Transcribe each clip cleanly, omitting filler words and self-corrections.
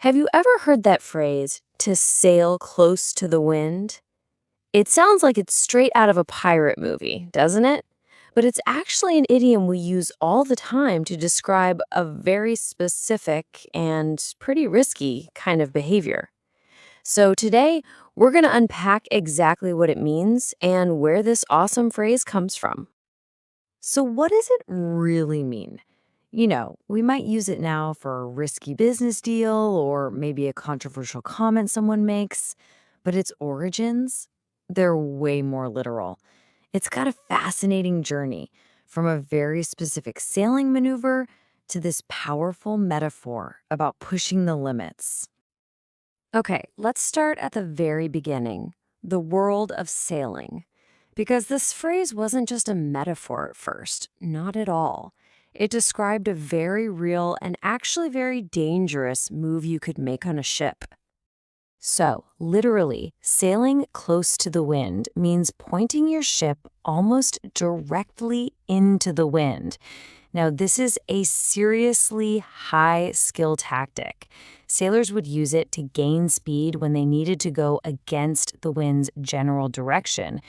Have you ever heard that phrase, to sail close to the wind? It sounds like it's straight out of a pirate movie, doesn't it? But it's actually an idiom we use all the time to describe a very specific and pretty risky kind of behavior. So today, we're going to unpack exactly what it means and where this awesome phrase comes from. So what does it really mean? We might use it now for a risky business deal or maybe a controversial comment someone makes, but its origins, they're way more literal. It's got a fascinating journey from a very specific sailing maneuver to this powerful metaphor about pushing the limits. Okay, let's start at the very beginning, the world of sailing. Because this phrase wasn't just a metaphor at first, not at all. It described a very real and actually very dangerous move you could make on a ship. So, literally, sailing close to the wind means pointing your ship almost directly into the wind. Now, this is a seriously high-skill tactic. Sailors would use it to gain speed when they needed to go against the wind's general direction.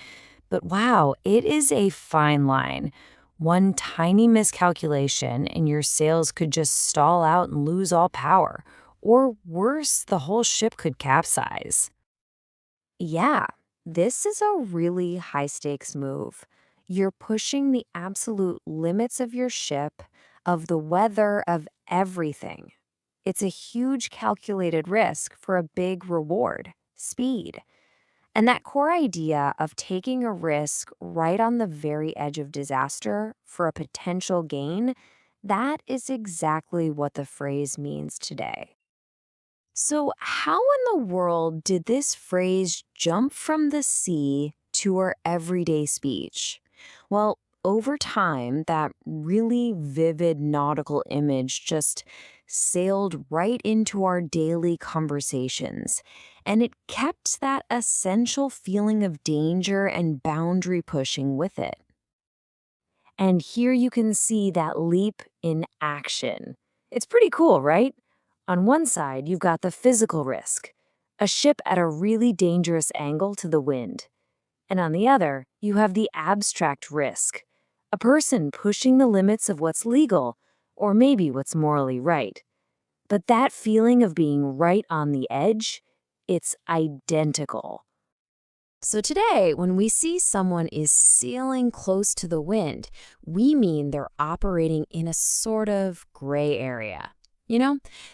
But wow, it is a fine line. One tiny miscalculation and your sails could just stall out and lose all power. Or worse, the whole ship could capsize. Yeah, this is a really high-stakes move. You're pushing the absolute limits of your ship, of the weather, of everything. It's a huge calculated risk for a big reward, speed. And that core idea of taking a risk right on the very edge of disaster for a potential gain, that is exactly what the phrase means today. So how in the world did this phrase jump from the sea to our everyday speech? Well, over time, that really vivid nautical image just sailed right into our daily conversations, and it kept that essential feeling of danger and boundary pushing with it. And here you can see that leap in action. It's pretty cool, right? On one side, you've got the physical risk, a ship at a really dangerous angle to the wind. And on the other, you have the abstract risk, a person pushing the limits of what's legal, or maybe what's morally right. But that feeling of being right on the edge, it's identical. So today, when we see someone is sailing close to the wind, we mean they're operating in a sort of gray area.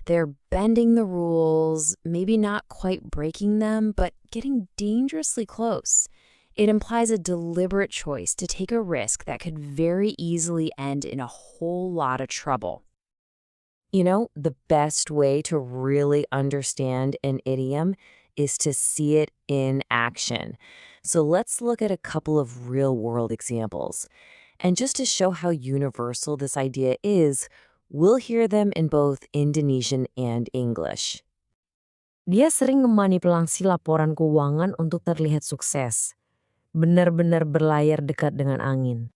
They're bending the rules, maybe not quite breaking them, but getting dangerously close. It implies a deliberate choice to take a risk that could very easily end in a whole lot of trouble. The best way to really understand an idiom is to see it in action. So let's look at a couple of real-world examples. And just to show how universal this idea is, we'll hear them in both Indonesian and English. Dia sering memanipulasi laporan keuangan untuk terlihat sukses. Benar-benar berlayar dekat dengan angin.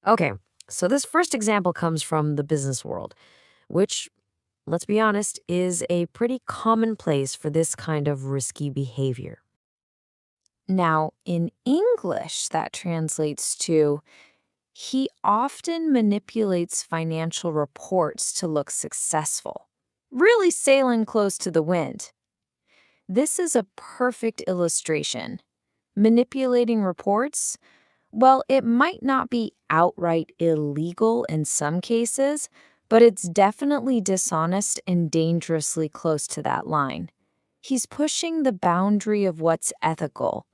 Okay, so this first example comes from the business world, which, let's be honest, is a pretty common place for this kind of risky behavior. Now, in English, that translates to, he often manipulates financial reports to look successful, really sailing close to the wind. This is a perfect illustration. Manipulating reports? Well, it might not be outright illegal in some cases, but it's definitely dishonest and dangerously close to that line. He's pushing the boundary of what's ethical.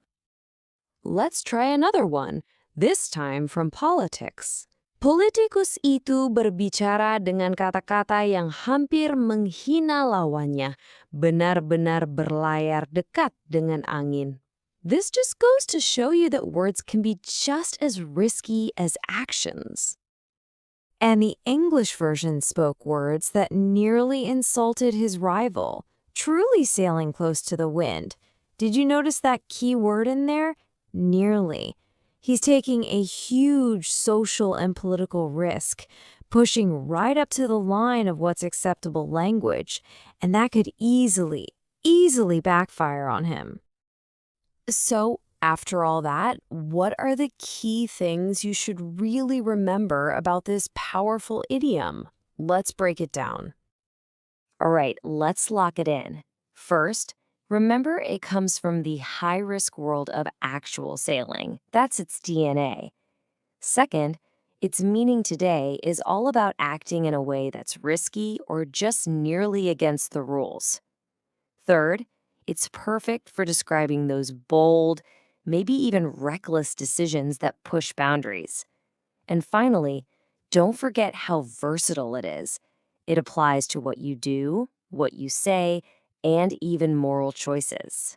Let's try another one, this time from politics. Politikus itu berbicara dengan kata-kata yang hampir menghina lawannya, benar-benar berlayar dekat dengan angin. This just goes to show you that words can be just as risky as actions. And the English version spoke words that nearly insulted his rival, truly sailing close to the wind. Did you notice that key word in there? Nearly. He's taking a huge social and political risk, pushing right up to the line of what's acceptable language, and that could easily backfire on him. So, after all that, what are the key things you should really remember about this powerful idiom? Let's break it down. All right, let's lock it in. First, remember it comes from the high-risk world of actual sailing. That's its DNA. Second, its meaning today is all about acting in a way that's risky or just nearly against the rules. Third, it's perfect for describing those bold, maybe even reckless decisions that push boundaries. And finally, don't forget how versatile it is. It applies to what you do, what you say, and even moral choices.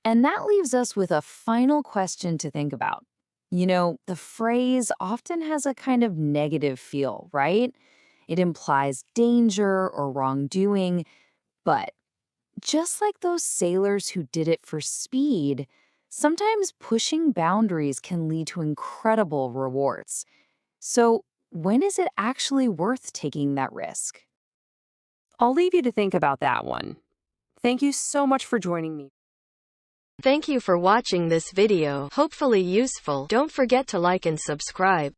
And that leaves us with a final question to think about. You know, the phrase often has a kind of negative feel, right? It implies danger or wrongdoing, but just like those sailors who did it for speed, sometimes pushing boundaries can lead to incredible rewards. So, when is it actually worth taking that risk? I'll leave you to think about that one. Thank you so much for joining me. Thank you for watching this video. Hopefully useful. Don't forget to like and subscribe.